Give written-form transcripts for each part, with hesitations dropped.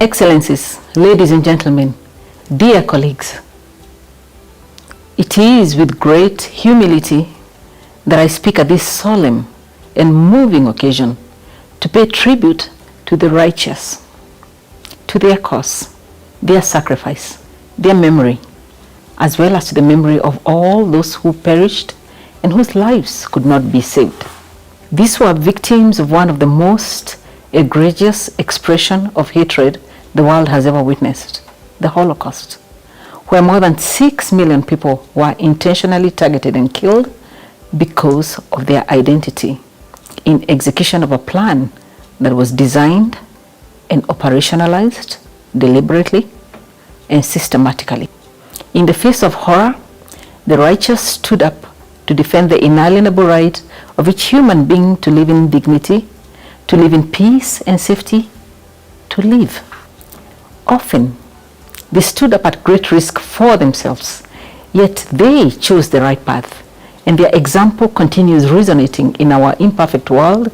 Excellencies, ladies and gentlemen, dear colleagues, it is with great humility that I speak at this solemn and moving occasion to pay tribute to the righteous, to their cause, their sacrifice, their memory, as well as to the memory of all those who perished and whose lives could not be saved. These were victims of one of the most egregious expression of hatred the world has ever witnessed, the Holocaust, where more than 6 million people were intentionally targeted and killed because of their identity in execution of a plan that was designed and operationalized deliberately and systematically. In the face of horror, the righteous stood up to defend the inalienable right of each human being to live in dignity, to live in peace and safety, to live. Often, they stood up at great risk for themselves, yet they chose the right path, and their example continues resonating in our imperfect world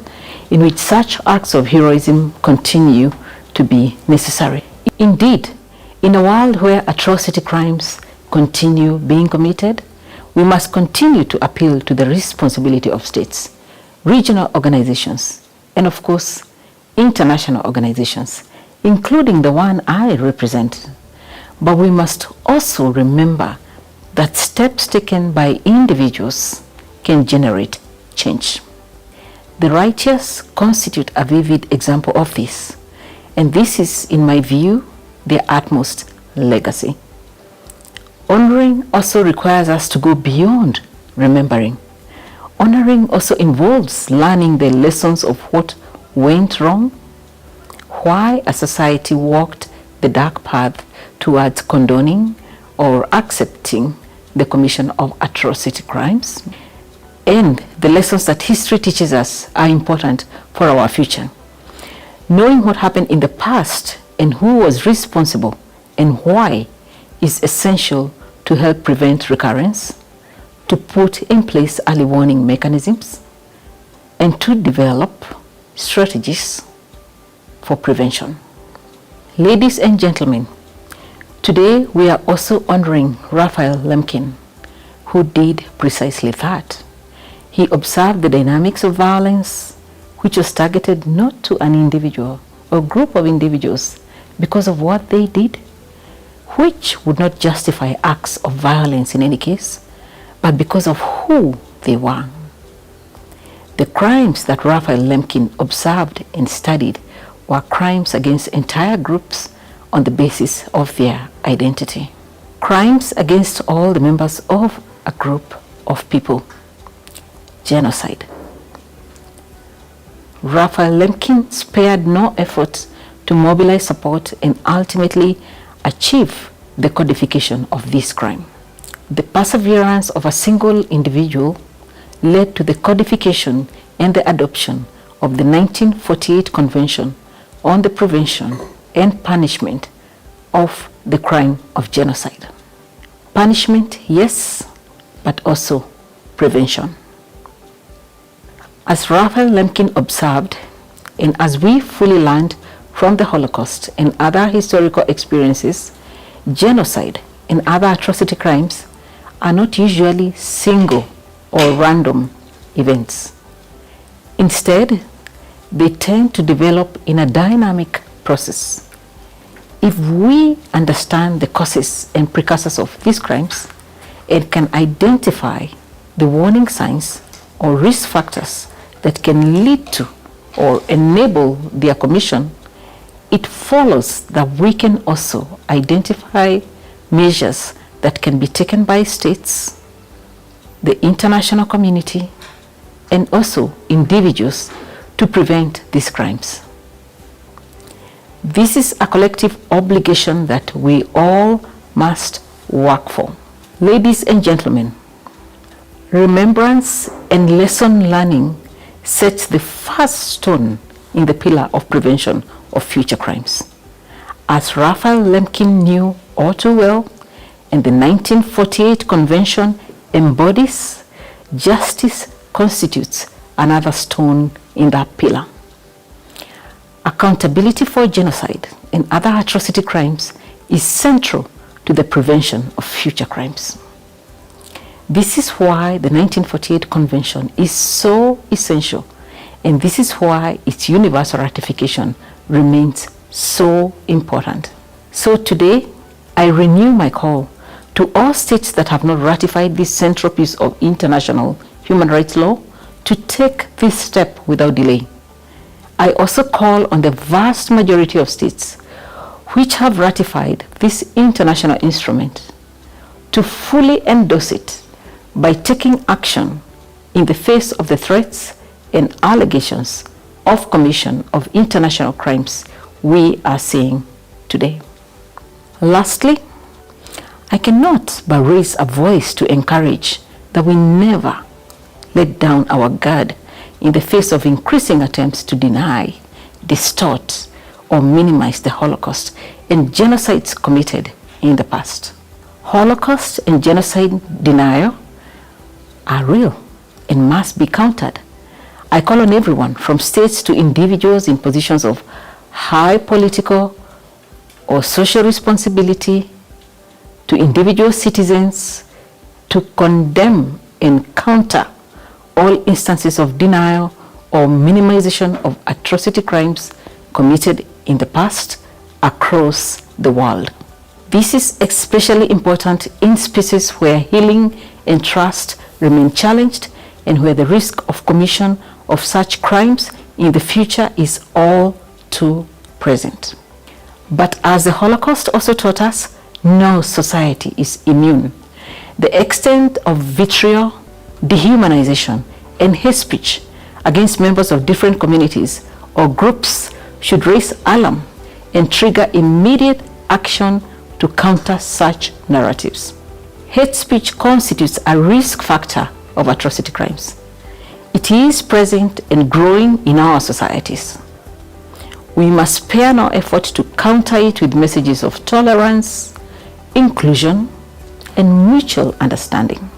in which such acts of heroism continue to be necessary. Indeed, in a world where atrocity crimes continue being committed, we must continue to appeal to the responsibility of states, regional organizations, and of course, international organizations, including the one I represent. But we must also remember that steps taken by individuals can generate change. The righteous constitute a vivid example of this, and this is, in my view, their utmost legacy. Honoring also requires us to go beyond remembering. Honoring also involves learning the lessons of what went wrong, why a society walked the dark path towards condoning or accepting the commission of atrocity crimes, and the lessons that history teaches us are important for our future. Knowing what happened in the past and who was responsible and why is essential to help prevent recurrence, to put in place early warning mechanisms, and to develop strategies for prevention. Ladies and gentlemen, today we are also honoring Raphael Lemkin, who did precisely that. He observed the dynamics of violence, which was targeted not to an individual or group of individuals because of what they did, which would not justify acts of violence in any case, but because of who they were. The crimes that Raphael Lemkin observed and studied were crimes against entire groups on the basis of their identity. Crimes against all the members of a group of people. Genocide. Raphael Lemkin spared no effort to mobilize support and ultimately achieve the codification of this crime. The perseverance of a single individual led to the codification and the adoption of the 1948 Convention on the Prevention and Punishment of the Crime of Genocide. Punishment, yes, but also prevention. As Raphael Lemkin observed, and as we fully learned from the Holocaust and other historical experiences, genocide and other atrocity crimes are not usually single or random events. Instead, they tend to develop in a dynamic process. If we understand the causes and precursors of these crimes and can identify the warning signs or risk factors that can lead to or enable their commission, it follows that we can also identify measures that can be taken by states, the international community, and also individuals to prevent these crimes. This is a collective obligation that we all must work for. Ladies and gentlemen, remembrance and lesson learning sets the first stone in the pillar of prevention of future crimes. As Raphael Lemkin knew all too well, and the 1948 Convention embodies, justice constitutes another stone in that pillar. Accountability for genocide and other atrocity crimes is central to the prevention of future crimes. This is why the 1948 Convention is so essential, and this is why its universal ratification remains so important. So today, I renew my call to all states that have not ratified this central piece of international human rights law to take this step without delay. I also call on the vast majority of states which have ratified this international instrument to fully endorse it by taking action in the face of the threats and allegations of commission of international crimes we are seeing today. Lastly, I cannot but raise a voice to encourage that we never let down our guard in the face of increasing attempts to deny, distort, or minimize the Holocaust and genocides committed in the past. Holocaust and genocide denial are real and must be countered. I call on everyone from states to individuals in positions of high political or social responsibility, to individual citizens, to condemn and counter all instances of denial or minimization of atrocity crimes committed in the past across the world. This is especially important in spaces where healing and trust remain challenged and where the risk of commission of such crimes in the future is all too present. But as the Holocaust also taught us, no society is immune. The extent of vitriol, dehumanization, and hate speech against members of different communities or groups should raise alarm and trigger immediate action to counter such narratives. Hate speech constitutes a risk factor of atrocity crimes. It is present and growing in our societies. We must spare no effort to counter it with messages of tolerance, inclusion, and mutual understanding.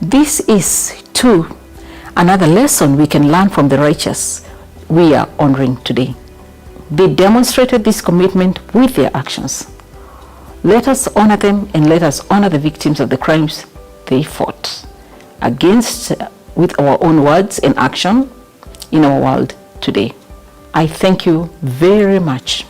This is, too, another lesson we can learn from the righteous we are honoring today. They demonstrated this commitment with their actions. Let us honor them and let us honor the victims of the crimes they fought against with our own words and action in our world today. I thank you very much.